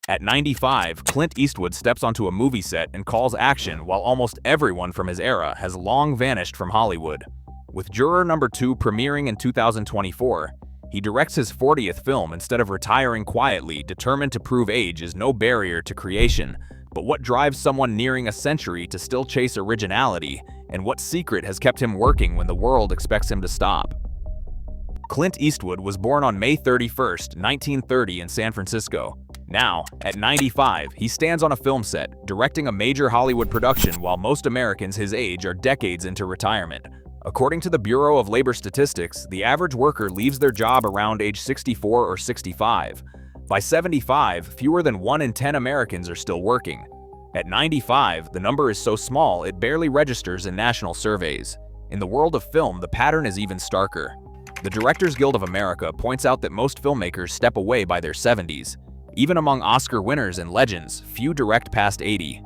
At 95, Clint Eastwood steps onto a movie set and calls action while almost everyone from his era has long vanished from Hollywood. With Juror Number 2 premiering in 2024, he directs his 40th film instead of retiring quietly, determined to prove age is no barrier to creation. But what drives someone nearing a century to still chase originality, and what secret has kept him working when the world expects him to stop? Clint Eastwood was born on May 31, 1930 in San Francisco. Now, at 95, he stands on a film set, directing a major Hollywood production while most Americans his age are decades into retirement. According to the Bureau of Labor Statistics, the average worker leaves their job around age 64 or 65. By 75, fewer than 1 in 10 Americans are still working. At 95, the number is so small it barely registers in national surveys. In the world of film, the pattern is even starker. The Directors Guild of America points out that most filmmakers step away by their 70s. Even among Oscar winners and legends, few direct past 80.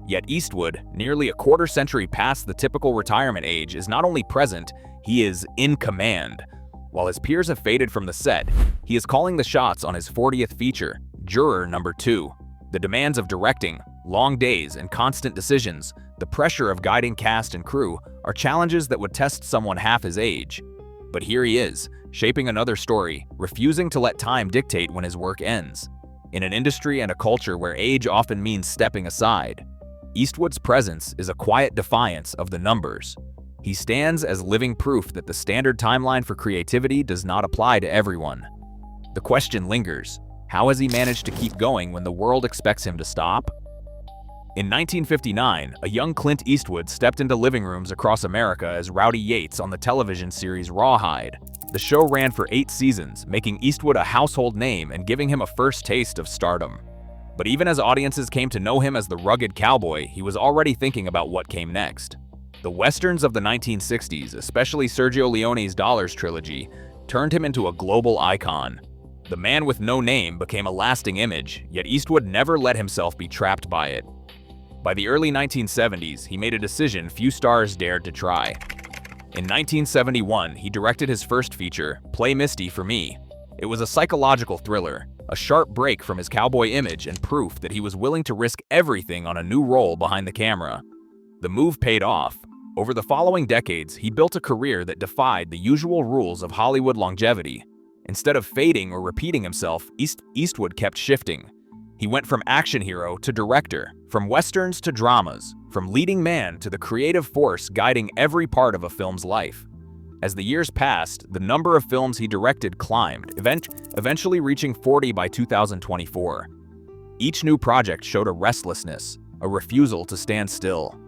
Yet Eastwood, nearly a quarter-century past the typical retirement age, is not only present, he is in command. While his peers have faded from the set, he is calling the shots on his 40th feature, Juror Number 2. The demands of directing, long days, and constant decisions, the pressure of guiding cast and crew, are challenges that would test someone half his age. But here he is, shaping another story, refusing to let time dictate when his work ends. In an industry and a culture where age often means stepping aside, Eastwood's presence is a quiet defiance of the numbers. He stands as living proof that the standard timeline for creativity does not apply to everyone. The question lingers: how has he managed to keep going when the world expects him to stop? In 1959, a young Clint Eastwood stepped into living rooms across America as Rowdy Yates on the television series Rawhide. The show ran for 8 seasons, making Eastwood a household name and giving him a first taste of stardom. But even as audiences came to know him as the rugged cowboy, he was already thinking about what came next. The westerns of the 1960s, especially Sergio Leone's Dollars trilogy, turned him into a global icon. The man with no name became a lasting image, yet Eastwood never let himself be trapped by it. By the early 1970s, he made a decision few stars dared to try. In 1971, he directed his first feature, Play Misty for Me. It was a psychological thriller, a sharp break from his cowboy image and proof that he was willing to risk everything on a new role behind the camera. The move paid off. Over the following decades, he built a career that defied the usual rules of Hollywood longevity. Instead of fading or repeating himself, Eastwood kept shifting. He went from action hero to director, from westerns to dramas, from leading man to the creative force guiding every part of a film's life. As the years passed, the number of films he directed climbed, eventually reaching 40 by 2024. Each new project showed a restlessness, a refusal to stand still.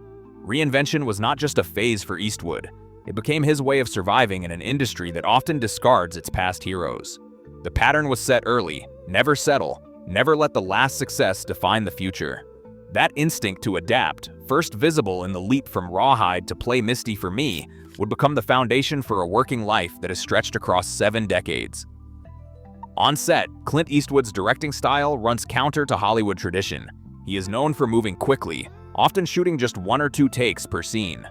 Reinvention was not just a phase for Eastwood. It became his way of surviving in an industry that often discards its past heroes. The pattern was set early: never settle, never let the last success define the future. That instinct to adapt, first visible in the leap from Rawhide to Play Misty for Me, would become the foundation for a working life that has stretched across 7 decades. On set, Clint Eastwood's directing style runs counter to Hollywood tradition. He is known for moving quickly, often shooting just 1 or 2 takes per scene.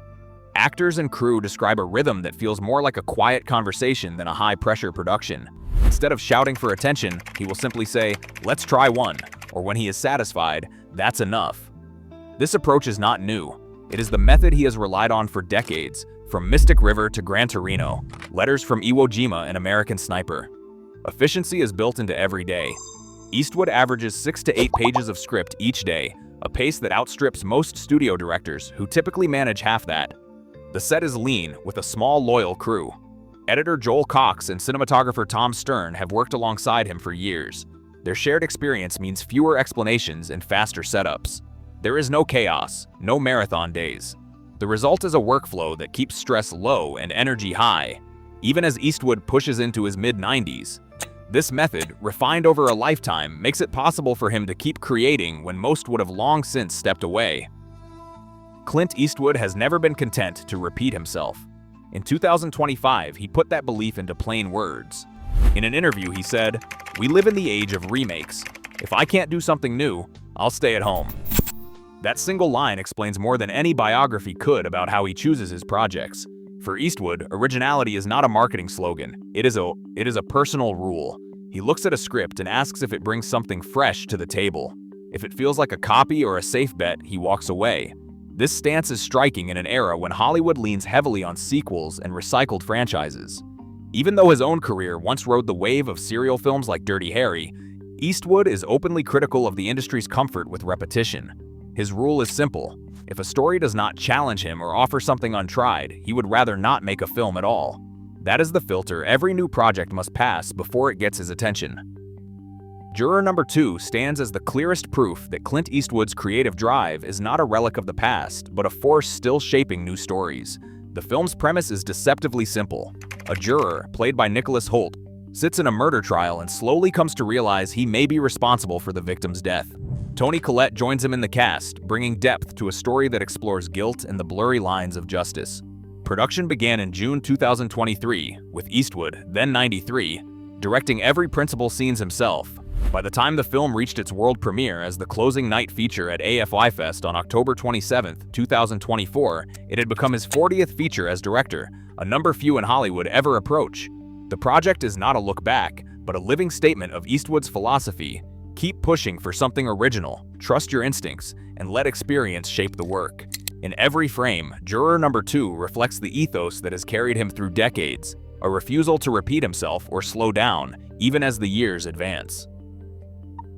Actors and crew describe a rhythm that feels more like a quiet conversation than a high-pressure production. Instead of shouting for attention, he will simply say, "Let's try one," or when he is satisfied, "That's enough." This approach is not new. It is the method he has relied on for decades, from Mystic River to Gran Torino, Letters from Iwo Jima and American Sniper. Efficiency is built into every day. Eastwood averages 6 to 8 pages of script each day, a pace that outstrips most studio directors, who typically manage half that. The set is lean, with a small, loyal crew. Editor Joel Cox and cinematographer Tom Stern have worked alongside him for years. Their shared experience means fewer explanations and faster setups. There is no chaos, no marathon days. The result is a workflow that keeps stress low and energy high, even as Eastwood pushes into his mid-90s. This method, refined over a lifetime, makes it possible for him to keep creating when most would have long since stepped away. Clint Eastwood has never been content to repeat himself. In 2025, he put that belief into plain words. In an interview, he said, "We live in the age of remakes. If I can't do something new, I'll stay at home." That single line explains more than any biography could about how he chooses his projects. For Eastwood, originality is not a marketing slogan. It is a personal rule. He looks at a script and asks if it brings something fresh to the table. If it feels like a copy or a safe bet, he walks away. This stance is striking in an era when Hollywood leans heavily on sequels and recycled franchises. Even though his own career once rode the wave of serial films like Dirty Harry, Eastwood is openly critical of the industry's comfort with repetition. His rule is simple: if a story does not challenge him or offer something untried, he would rather not make a film at all. That is the filter every new project must pass before it gets his attention. Juror number 2 stands as the clearest proof that Clint Eastwood's creative drive is not a relic of the past, but a force still shaping new stories. The film's premise is deceptively simple. A juror, played by Nicholas Hoult, sits in a murder trial and slowly comes to realize he may be responsible for the victim's death. Toni Collette joins him in the cast, bringing depth to a story that explores guilt and the blurry lines of justice. Production began in June 2023, with Eastwood, then 93, directing every principal scenes himself. By the time the film reached its world premiere as the closing night feature at AFI Fest on October 27, 2024, it had become his 40th feature as director, a number few in Hollywood ever approach. The project is not a look back, but a living statement of Eastwood's philosophy: keep pushing for something original, trust your instincts, and let experience shape the work. In every frame, Juror number 2 reflects the ethos that has carried him through decades, a refusal to repeat himself or slow down, even as the years advance.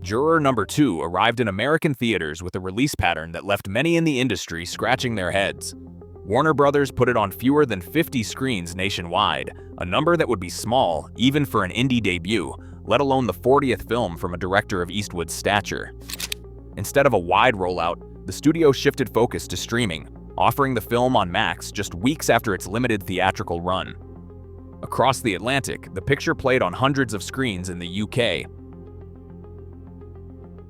Juror number 2 arrived in American theaters with a release pattern that left many in the industry scratching their heads. Warner Brothers put it on fewer than 50 screens nationwide, a number that would be small even for an indie debut, let alone the 40th film from a director of Eastwood's stature. Instead of a wide rollout, the studio shifted focus to streaming, offering the film on Max just weeks after its limited theatrical run. Across the Atlantic, the picture played on hundreds of screens in the UK,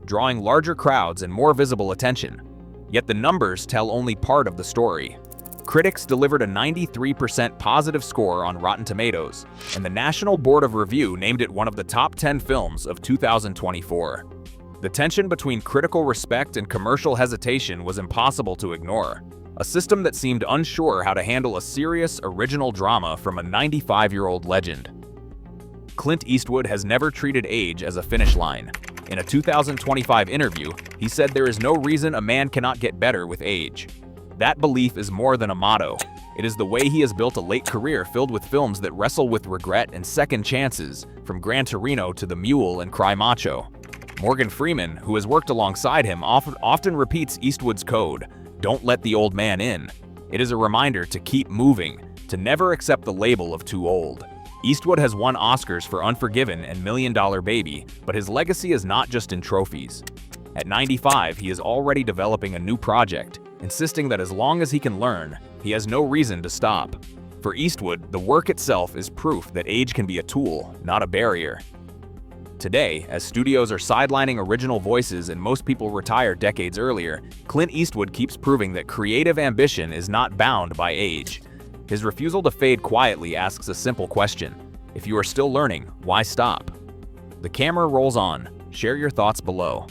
drawing larger crowds and more visible attention. Yet the numbers tell only part of the story. Critics delivered a 93% positive score on Rotten Tomatoes, and the National Board of Review named it one of the top 10 films of 2024. The tension between critical respect and commercial hesitation was impossible to ignore, a system that seemed unsure how to handle a serious, original drama from a 95-year-old legend. Clint Eastwood has never treated age as a finish line. In a 2025 interview, he said there is no reason a man cannot get better with age. That belief is more than a motto. It is the way he has built a late career filled with films that wrestle with regret and second chances, from Gran Torino to The Mule and Cry Macho. Morgan Freeman, who has worked alongside him, often repeats Eastwood's code: don't let the old man in. It is a reminder to keep moving, to never accept the label of too old. Eastwood has won Oscars for Unforgiven and $1 Million Baby, but his legacy is not just in trophies. At 95, he is already developing a new project, insisting that as long as he can learn, he has no reason to stop. For Eastwood, the work itself is proof that age can be a tool, not a barrier. Today, as studios are sidelining original voices and most people retire decades earlier, Clint Eastwood keeps proving that creative ambition is not bound by age. His refusal to fade quietly asks a simple question: if you are still learning, why stop? The camera rolls on. Share your thoughts below.